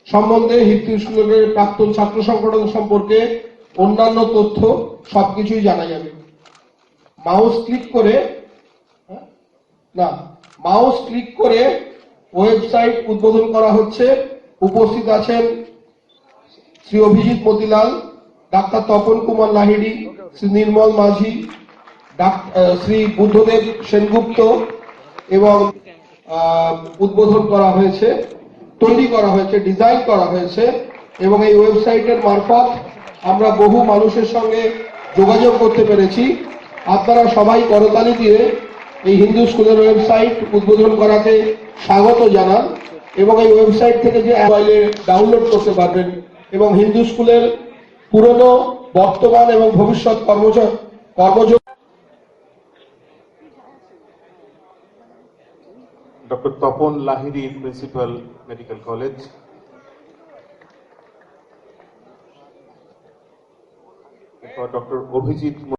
সম্বন্ধে, হিন্দু স্কুলের প্রাক্তন ছাত্র সংগঠন সম্পর্কে অন্যান্য তথ্য সবকিছুই জানা যাবে। মাউস ক্লিক করে ওয়েবসাইট উদ্বোধন করা হচ্ছে। উপস্থিত আছেন শ্রী অভিজিৎ মতিলাল, ডাক্তার তপন কুমার লাহিড়ী, শ্রী নির্মল মাঝি, শ্রী বুদ্ধদেব সেনগুপ্ত, এবং উদ্বোধন করা হয়েছে, তৈরি করা হয়েছে, ডিজাইন করা হয়েছে, এবং এই ওয়েবসাইটের মারফত আমরা বহু মানুষের সঙ্গে যোগাযোগ করতে পেরেছি। আপনারা সবাই করতালি দিয়ে এই হিন্দু স্কুলের ওয়েবসাইট উদ্বোধন করাকে স্বাগত জানান, এবং এই ওয়েবসাইট থেকে যে মোবাইলে ডাউনলোড করতে পারবেন এবং হিন্দু স্কুলের পুরনো, বর্তমান এবং ভবিষ্যৎ কর্মযোগ doctor Tapan Lahiri, principal, medical college. Doctor Abhijit